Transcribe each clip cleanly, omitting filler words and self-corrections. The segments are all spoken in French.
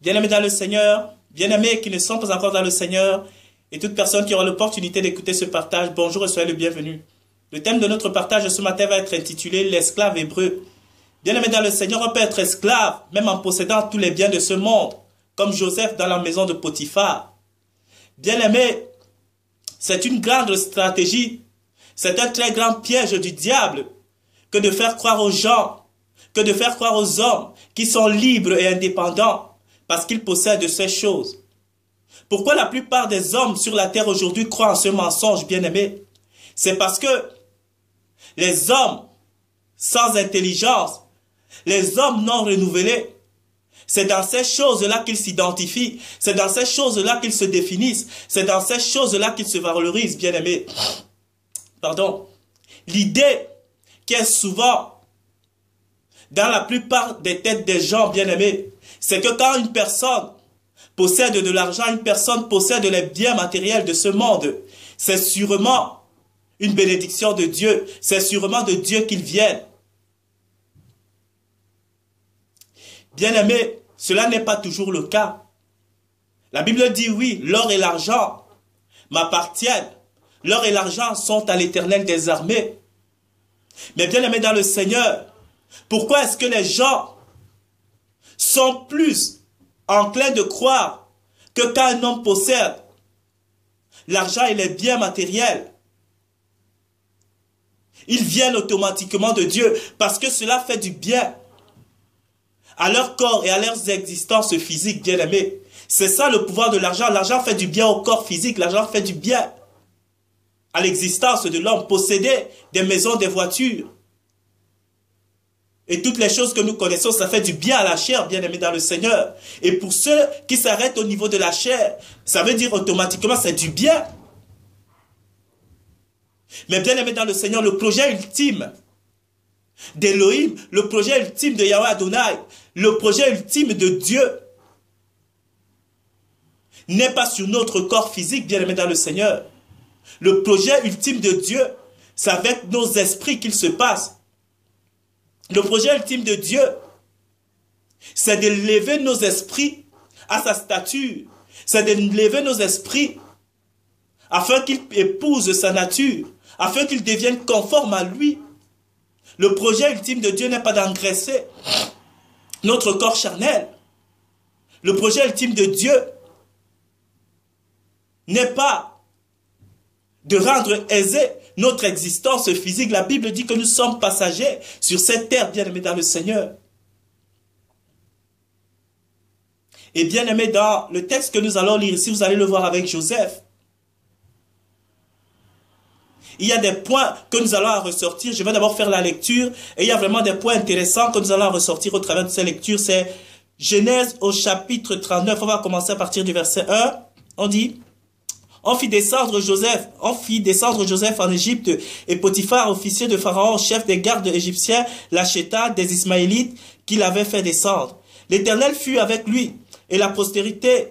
Bien-aimés dans le Seigneur, bien-aimés qui ne sont pas encore dans le Seigneur, et toute personne qui aura l'opportunité d'écouter ce partage, bonjour et soyez le bienvenu. Le thème de notre partage ce matin va être intitulé « L'esclave hébreu ». Bien-aimés dans le Seigneur, on peut être esclave, même en possédant tous les biens de ce monde, comme Joseph dans la maison de Potiphar. Bien-aimés, c'est une grande stratégie, c'est un très grand piège du diable que de faire croire aux gens, que de faire croire aux hommes qui sont libres et indépendants parce qu'ils possèdent ces choses. Pourquoi la plupart des hommes sur la terre aujourd'hui croient en ce mensonge, bien-aimés? C'est parce que les hommes sans intelligence, les hommes non renouvelés, c'est dans ces choses-là qu'ils s'identifient, c'est dans ces choses-là qu'ils se définissent, c'est dans ces choses-là qu'ils se valorisent, bien-aimés. Pardon. L'idée qui est souvent dans la plupart des têtes des gens, bien-aimés, c'est que quand une personne possède de l'argent, une personne possède les biens matériels de ce monde, c'est sûrement une bénédiction de Dieu, c'est sûrement de Dieu qu'ils viennent. Bien-aimés, cela n'est pas toujours le cas. La Bible dit oui, l'or et l'argent m'appartiennent. L'or et l'argent sont à l'Éternel des armées. Mais bien-aimés dans le Seigneur, pourquoi est-ce que les gens sont plus enclins de croire que quand un homme possède l'argent et les biens matériels, ils viennent automatiquement de Dieu parce que cela fait du bien à leur corps et à leurs existences physiques, bien-aimés. C'est ça le pouvoir de l'argent. L'argent fait du bien au corps physique, l'argent fait du bien à l'existence de l'homme. Posséder des maisons, des voitures et toutes les choses que nous connaissons, ça fait du bien à la chair, bien-aimés dans le Seigneur. Et pour ceux qui s'arrêtent au niveau de la chair, ça veut dire automatiquement c'est du bien. Mais bien-aimés dans le Seigneur, le projet ultime d'Élohim, le projet ultime de Yahweh Adonai, le projet ultime de Dieu n'est pas sur notre corps physique, bien-aimés dans le Seigneur. Le projet ultime de Dieu, c'est avec nos esprits qu'il se passe. Le projet ultime de Dieu, c'est d'élever nos esprits à sa stature. C'est d'élever nos esprits afin qu'ils épousent sa nature, afin qu'ils deviennent conformes à lui. Le projet ultime de Dieu n'est pas d'engraisser notre corps charnel. Le projet ultime de Dieu n'est pas de rendre aisée notre existence physique. La Bible dit que nous sommes passagers sur cette terre, bien-aimés dans le Seigneur. Et bien-aimés, dans le texte que nous allons lire ici, vous allez le voir avec Joseph. Il y a des points que nous allons en ressortir. Je vais d'abord faire la lecture. Et il y a vraiment des points intéressants que nous allons en ressortir au travers de ces lectures. C'est Genèse au chapitre 39. On va commencer à partir du verset 1. On dit: On fit descendre Joseph en Égypte, et Potiphar, officier de Pharaon, chef des gardes égyptiens, l'acheta des Ismaélites qu'il avait fait descendre. L'Éternel fut avec lui, et la prospérité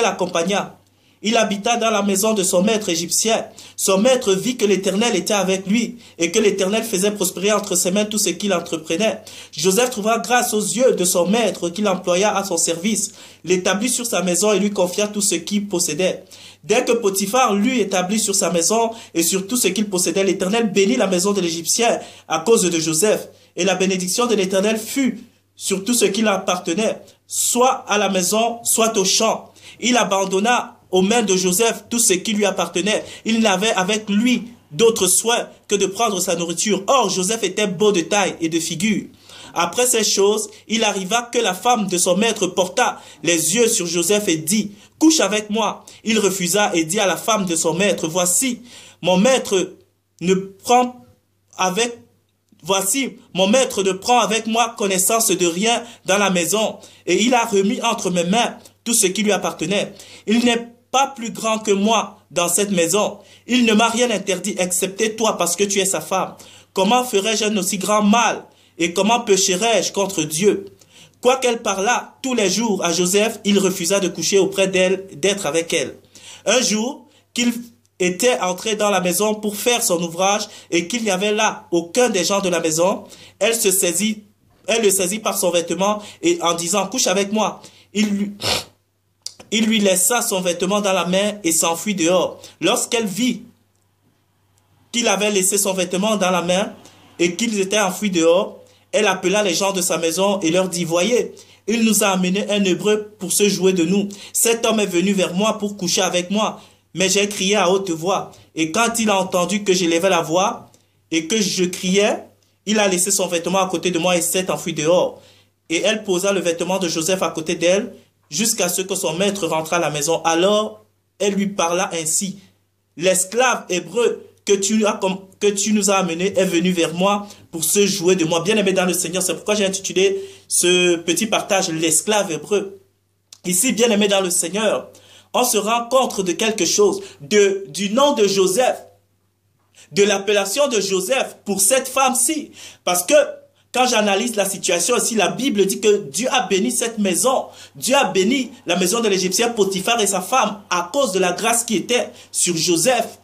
l'accompagna. Il habita dans la maison de son maître égyptien. Son maître vit que l'Éternel était avec lui, et que l'Éternel faisait prospérer entre ses mains tout ce qu'il entreprenait. Joseph trouva grâce aux yeux de son maître, qu'il employa à son service, l'établit sur sa maison et lui confia tout ce qu'il possédait. Dès que Potiphar l'eut établi sur sa maison et sur tout ce qu'il possédait, l'Éternel bénit la maison de l'Égyptien à cause de Joseph. Et la bénédiction de l'Éternel fut sur tout ce qui appartenait, soit à la maison, soit au champ. Il abandonna aux mains de Joseph tout ce qui lui appartenait. Il n'avait avec lui d'autre soin que de prendre sa nourriture. Or, Joseph était beau de taille et de figure. Après ces choses, il arriva que la femme de son maître porta les yeux sur Joseph et dit: Couche avec moi. Il refusa et dit à la femme de son maître: Voici, mon maître ne prend avec moi connaissance de rien dans la maison, et il a remis entre mes mains tout ce qui lui appartenait. Il n'est pas plus grand que moi dans cette maison. Il ne m'a rien interdit, excepté toi, parce que tu es sa femme. Comment ferais-je un aussi grand mal, et comment pécherais-je contre Dieu? Quoiqu'elle parlât tous les jours à Joseph, il refusa de coucher auprès d'elle, d'être avec elle. Un jour, qu'il était entré dans la maison pour faire son ouvrage, et qu'il n'y avait là aucun des gens de la maison, elle le saisit par son vêtement, et en disant: Couche avec moi. Il lui, il lui laissa son vêtement dans la main et s'enfuit dehors. Lorsqu'elle vit qu'il avait laissé son vêtement dans la main et qu'ils étaient enfuis dehors, elle appela les gens de sa maison et leur dit, voyez, il nous a amené un Hébreu pour se jouer de nous. Cet homme est venu vers moi pour coucher avec moi, mais j'ai crié à haute voix. Et quand il a entendu que j'élevais la voix et que je criais, il a laissé son vêtement à côté de moi et s'est enfui dehors. Et elle posa le vêtement de Joseph à côté d'elle jusqu'à ce que son maître rentre à la maison. Alors elle lui parla ainsi, l'esclave hébreu que tu nous as amené est venu vers moi pour se jouer de moi. Bien-aimé dans le Seigneur, c'est pourquoi j'ai intitulé ce petit partage l'esclave hébreu. Ici, bien-aimé dans le Seigneur, on se rend compte de quelque chose, du nom de Joseph, de l'appellation de Joseph pour cette femme-ci. Parce que quand j'analyse la situation ici, la Bible dit que Dieu a béni cette maison. Dieu a béni la maison de l'Égyptien Potiphar et sa femme à cause de la grâce qui était sur Joseph.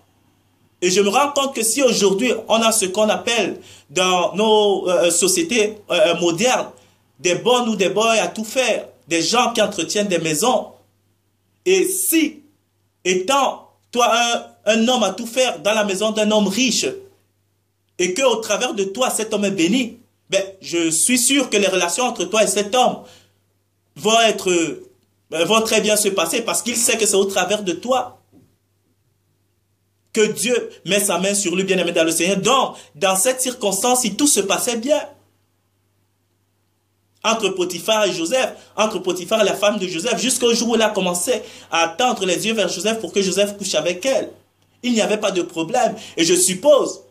Et je me rends compte que si aujourd'hui on a ce qu'on appelle dans nos sociétés modernes, des bonnes ou des boys à tout faire, des gens qui entretiennent des maisons, et si, étant toi un homme à tout faire dans la maison d'un homme riche, et qu'au travers de toi cet homme est béni, ben, je suis sûr que les relations entre toi et cet homme vont très bien se passer parce qu'il sait que c'est au travers de toi que Dieu met sa main sur lui, bien-aimé dans le Seigneur. Donc, dans cette circonstance, si tout se passait bien, entre Potiphar et Joseph, entre Potiphar et la femme de Joseph, jusqu'au jour où elle a commencé à tendre les yeux vers Joseph pour que Joseph couche avec elle. Il n'y avait pas de problème. Et je suppose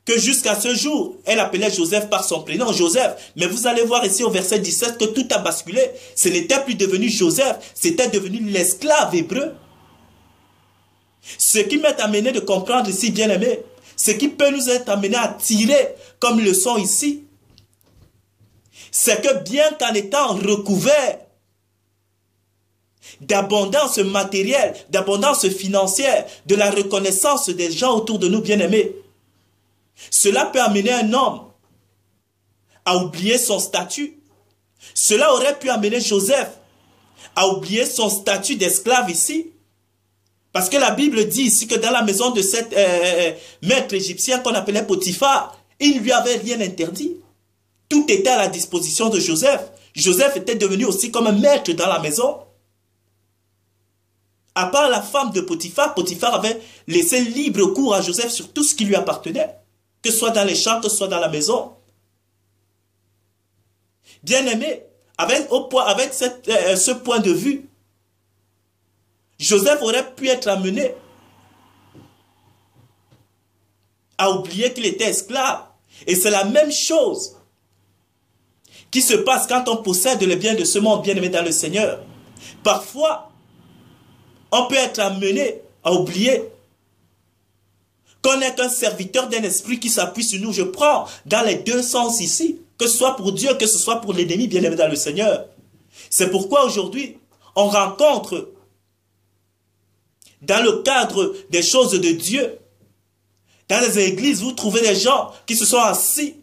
que jusqu'à ce jour, elle appelait Joseph par son prénom, Joseph. Mais vous allez voir ici au verset 17 que tout a basculé. Ce n'était plus devenu Joseph, c'était devenu l'esclave hébreu. Ce qui m'est amené de comprendre ici, bien-aimé, ce qui peut nous être amené à tirer comme leçon ici, c'est que bien qu'en étant recouvert d'abondance matérielle, d'abondance financière, de la reconnaissance des gens autour de nous, bien-aimés, cela peut amener un homme à oublier son statut. Cela aurait pu amener Joseph à oublier son statut d'esclave ici. Parce que la Bible dit ici que dans la maison de cet maître égyptien qu'on appelait Potiphar, il ne lui avait rien interdit. Tout était à la disposition de Joseph. Joseph était devenu aussi comme un maître dans la maison. À part la femme de Potiphar, Potiphar avait laissé libre cours à Joseph sur tout ce qui lui appartenait, que ce soit dans les champs, que ce soit dans la maison. Bien-aimé, avec ce point de vue, Joseph aurait pu être amené à oublier qu'il était esclave. Et c'est la même chose qui se passe quand on possède les biens de ce monde, bien-aimé dans le Seigneur. Parfois, on peut être amené à oublier qu'on n'est qu'un serviteur d'un esprit qui s'appuie sur nous. Je prends dans les deux sens ici, que ce soit pour Dieu, que ce soit pour l'ennemi, bien-aimé dans le Seigneur. C'est pourquoi aujourd'hui, on rencontre dans le cadre des choses de Dieu, dans les églises, vous trouvez des gens qui se sont assis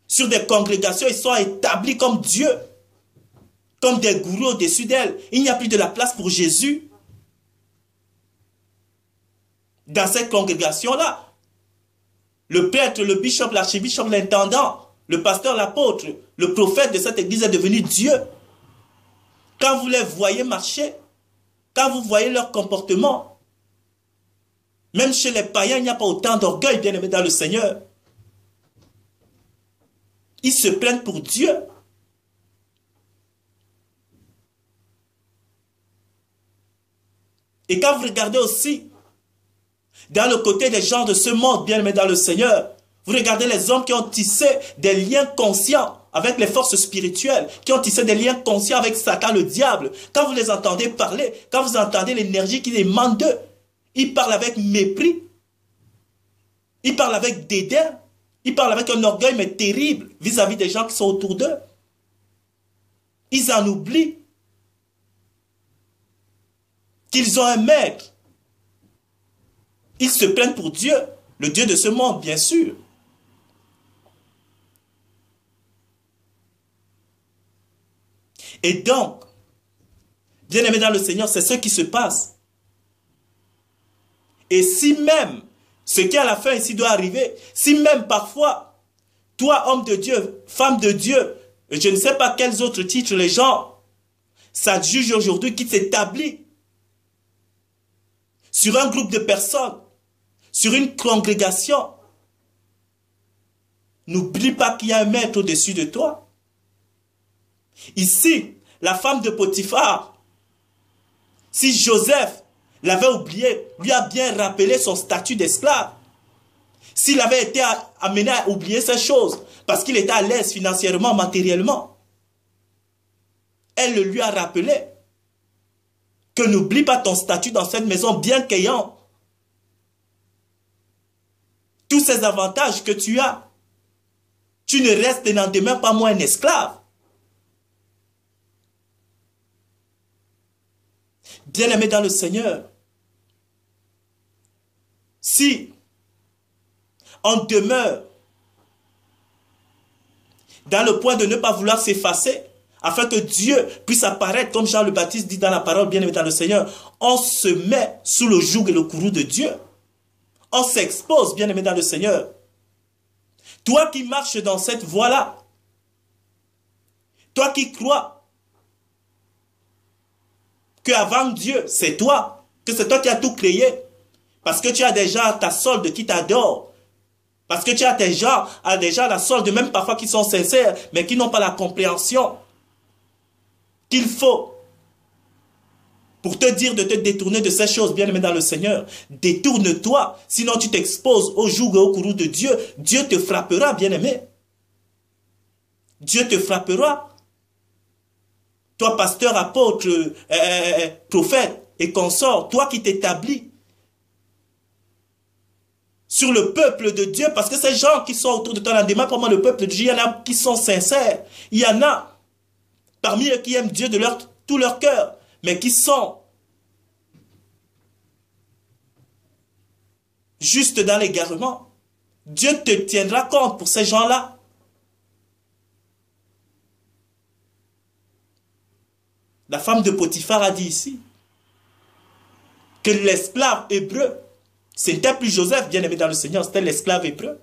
sur des congrégations, ils sont établis comme Dieu, comme des gourous au-dessus d'elles. Il n'y a plus de la place pour Jésus dans cette congrégation-là. Le prêtre, le bishop, l'archibishop, l'intendant, le pasteur, l'apôtre, le prophète de cette église est devenu Dieu. Quand vous les voyez marcher, quand vous voyez leur comportement, même chez les païens, il n'y a pas autant d'orgueil, bien-aimé dans le Seigneur. Ils se prennent pour Dieu. Et quand vous regardez aussi, dans le côté des gens de ce monde, bien-aimé dans le Seigneur, vous regardez les hommes qui ont tissé des liens conscients avec les forces spirituelles, qui ont tissé des liens conscients avec Satan, le diable. Quand vous les entendez parler, quand vous entendez l'énergie qui émane d'eux, ils parlent avec mépris, ils parlent avec dédain, ils parlent avec un orgueil mais terrible vis-à-vis des gens qui sont autour d'eux. Ils en oublient qu'ils ont un maître. Ils se prennent pour Dieu, le Dieu de ce monde, bien sûr. Et donc, bien-aimés dans le Seigneur, c'est ce qui se passe. Et si même, ce qui à la fin ici doit arriver, si même parfois, toi, homme de Dieu, femme de Dieu, je ne sais pas quels autres titres les gens s'adjugent aujourd'hui, qui s'établit sur un groupe de personnes, sur une congrégation, n'oublie pas qu'il y a un maître au-dessus de toi. Ici, la femme de Potiphar, si Joseph l'avait oublié, lui a bien rappelé son statut d'esclave. S'il avait été amené à oublier ces choses, parce qu'il était à l'aise financièrement, matériellement, elle le lui a rappelé que n'oublie pas ton statut dans cette maison, bien qu'ayant tous ces avantages que tu as, tu ne restes et n'en demeures pas moins un esclave. Bien-aimé dans le Seigneur, si on demeure dans le point de ne pas vouloir s'effacer, afin que Dieu puisse apparaître, comme Jean le Baptiste dit dans la parole, bien-aimé dans le Seigneur, on se met sous le joug et le courroux de Dieu. On s'expose, bien-aimé dans le Seigneur. Toi qui marches dans cette voie-là, toi qui crois qu'avant Dieu, c'est toi, que c'est toi qui as tout créé, parce que tu as déjà ta solde qui t'adore, parce que tu as déjà la solde, même parfois qui sont sincères, mais qui n'ont pas la compréhension qu'il faut pour te dire de te détourner de ces choses, bien-aimé dans le Seigneur. Détourne-toi, sinon tu t'exposes au joug et au courroux de Dieu. Dieu te frappera, bien-aimé. Dieu te frappera. Toi, pasteur, apôtre, prophète et consort, toi qui t'établis sur le peuple de Dieu, parce que ces gens qui sont autour de toi, demande pour moi le peuple de Dieu, il y en a qui sont sincères, il y en a parmi eux qui aiment Dieu de tout leur cœur, mais qui sont juste dans l'égarement. Dieu te tiendra compte pour ces gens-là. La femme de Potiphar a dit ici que l'esclave hébreu, ce n'était plus Joseph, bien-aimé dans le Seigneur, c'était l'esclave hébreu.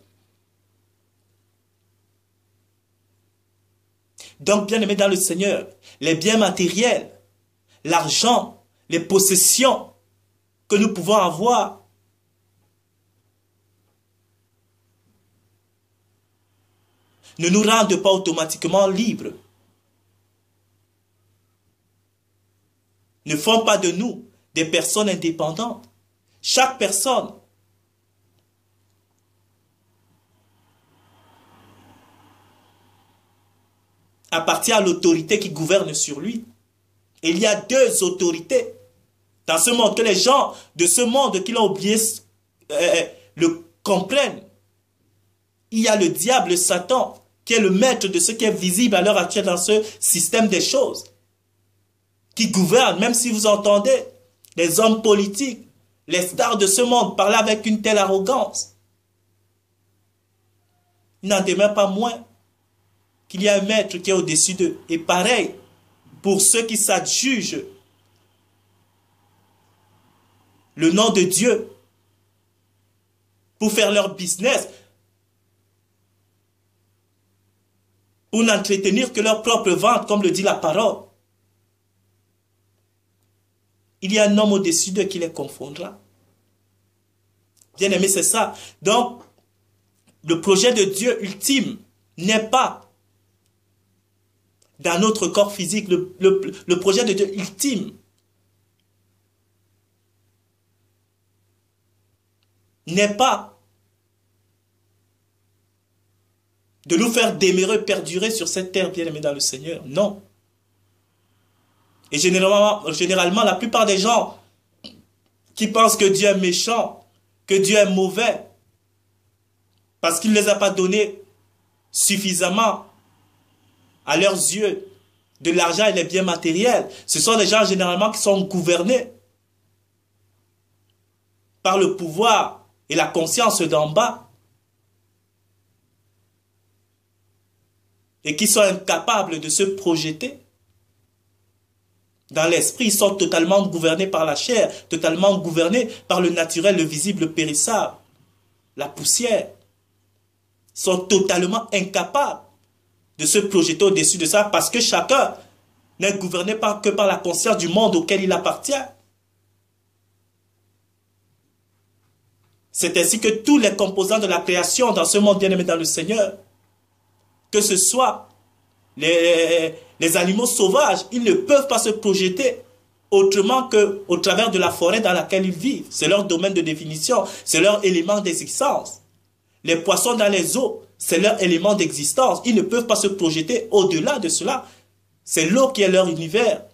Donc, bien-aimé dans le Seigneur, les biens matériels, l'argent, les possessions que nous pouvons avoir, ne nous rendent pas automatiquement libres. Ne font pas de nous des personnes indépendantes. Chaque personne appartient à l'autorité qui gouverne sur lui. Et il y a deux autorités dans ce monde, que les gens de ce monde qui l'ont oublié le comprennent. Il y a le diable, Satan, qui est le maître de ce qui est visible à l'heure actuelle dans ce système des choses, qui gouverne, même si vous entendez les hommes politiques, les stars de ce monde parler avec une telle arrogance. Il n'en demeure pas moins qu'il y a un maître qui est au-dessus d'eux. Et pareil, pour ceux qui s'adjugent le nom de Dieu pour faire leur business, pour n'entretenir que leur propre ventre, comme le dit la parole. Il y a un homme au-dessus d'eux qui les confondra. Bien aimé, c'est ça. Donc, le projet de Dieu ultime n'est pas dans notre corps physique. Le projet de Dieu ultime n'est pas de nous faire demeurer, perdurer sur cette terre, bien aimé dans le Seigneur. Non. Et généralement, la plupart des gens qui pensent que Dieu est méchant, que Dieu est mauvais, parce qu'il ne les a pas donnés suffisamment à leurs yeux de l'argent et les biens matériels, ce sont des gens généralement qui sont gouvernés par le pouvoir et la conscience d'en bas, et qui sont incapables de se projeter Dans l'esprit, ils sont totalement gouvernés par la chair, totalement gouvernés par le naturel, le visible, le périssable, la poussière. Ils sont totalement incapables de se projeter au-dessus de ça parce que chacun n'est gouverné que par la conscience du monde auquel il appartient. C'est ainsi que tous les composants de la création dans ce monde bien-aimé dans le Seigneur, que ce soit les animaux sauvages, ils ne peuvent pas se projeter autrement qu'au travers de la forêt dans laquelle ils vivent. C'est leur domaine de définition, c'est leur élément d'existence. Les poissons dans les eaux, c'est leur élément d'existence. Ils ne peuvent pas se projeter au-delà de cela. C'est l'eau qui est leur univers.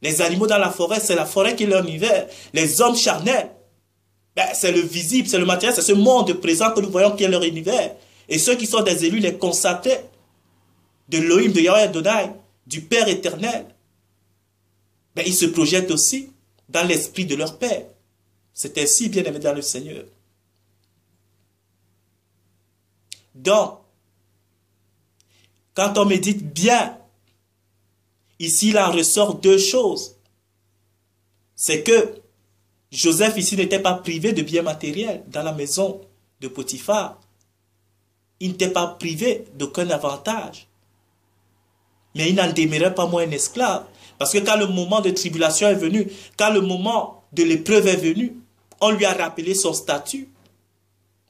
Les animaux dans la forêt, c'est la forêt qui est leur univers. Les hommes charnels, c'est le visible, c'est le matériel, c'est ce monde présent que nous voyons qui est leur univers. Et ceux qui sont des élus, les consacrés de Elohim, de Yahweh Adonai, du Père éternel, ils se projettent aussi dans l'esprit de leur Père. C'est ainsi, bien aimé dans le Seigneur. Donc, quand on médite bien, ici, il en ressort deux choses. C'est que Joseph ici n'était pas privé de biens matériels dans la maison de Potiphar. Il n'était pas privé d'aucun avantage. Mais il n'en demeurait pas moins un esclave. Parce que quand le moment de tribulation est venu, quand le moment de l'épreuve est venu, on lui a rappelé son statut.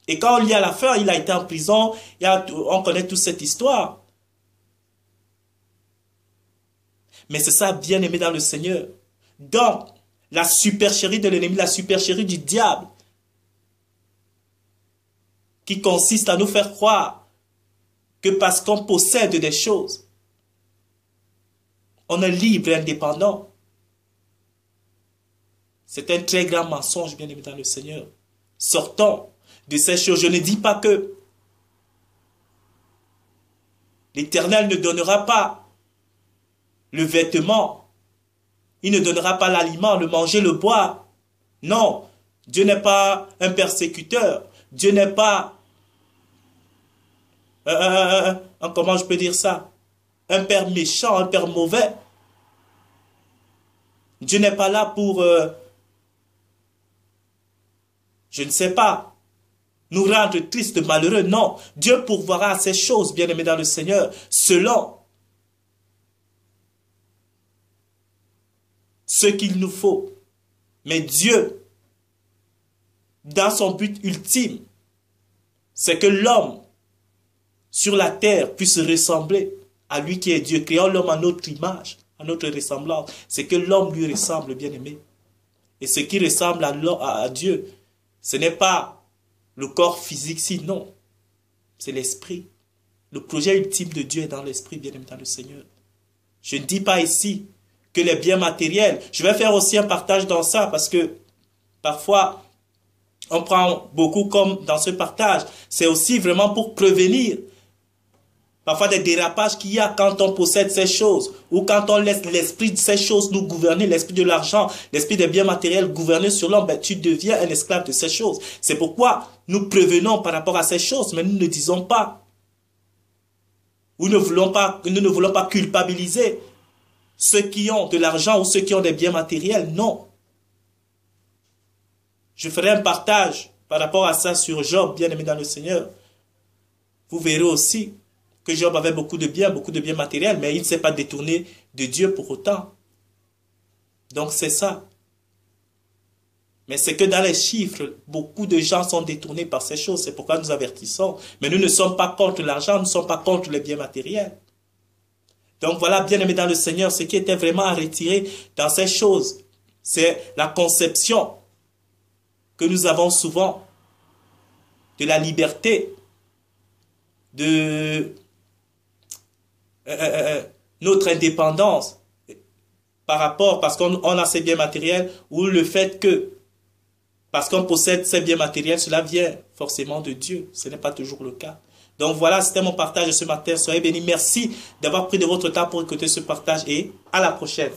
Et quand on lit à la fin, il a été en prison, on connaît toute cette histoire. Mais c'est ça, bien aimé dans le Seigneur. Donc, la supercherie de l'ennemi, la supercherie du diable, qui consiste à nous faire croire que parce qu'on possède des choses, on est libre et indépendant. C'est un très grand mensonge, bien aimé dans le Seigneur. Sortons de ces choses. Je ne dis pas que l'Éternel ne donnera pas le vêtement, il ne donnera pas l'aliment, le manger, le boire. Non, Dieu n'est pas un persécuteur. Dieu n'est pas, comment je peux dire ça? Un père méchant, un père mauvais. Dieu n'est pas là pour, je ne sais pas, nous rendre tristes, malheureux. Non, Dieu pourvoira à ces choses, bien-aimés dans le Seigneur, selon ce qu'il nous faut. Mais Dieu, dans son but ultime, c'est que l'homme sur la terre puisse ressembler à lui qui est Dieu, créant l'homme à notre image, à notre ressemblance. C'est que l'homme lui ressemble, bien-aimé. Et ce qui ressemble à Dieu, ce n'est pas le corps physique, sinon, c'est l'esprit. Le projet ultime de Dieu est dans l'esprit, bien-aimé dans le Seigneur. Je ne dis pas ici que les biens matériels. Je vais faire aussi un partage dans ça parce que parfois, on prend beaucoup comme dans ce partage. C'est aussi vraiment pour prévenir parfois des dérapages qu'il y a quand on possède ces choses ou quand on laisse l'esprit de ces choses nous gouverner, l'esprit de l'argent, l'esprit des biens matériels gouverner sur l'homme, tu deviens un esclave de ces choses. C'est pourquoi nous prévenons par rapport à ces choses, mais nous ne disons pas, ou nous ne voulons pas culpabiliser ceux qui ont de l'argent ou ceux qui ont des biens matériels. Non. Je ferai un partage par rapport à ça sur Job, bien aimé dans le Seigneur. Vous verrez aussi que Job avait beaucoup de biens matériels, mais il ne s'est pas détourné de Dieu pour autant. Donc c'est ça. Mais c'est que dans les chiffres, beaucoup de gens sont détournés par ces choses. C'est pourquoi nous avertissons. Mais nous ne sommes pas contre l'argent, nous ne sommes pas contre les biens matériels. Donc voilà, bien aimé dans le Seigneur, ce qui était vraiment à retirer dans ces choses, c'est la conception que nous avons souvent de la liberté, de notre indépendance par rapport, parce qu'on a ces biens matériels, ou le fait que, parce qu'on possède ces biens matériels, cela vient forcément de Dieu. Ce n'est pas toujours le cas. Donc voilà, c'était mon partage de ce matin. Soyez bénis. Merci d'avoir pris de votre temps pour écouter ce partage et à la prochaine.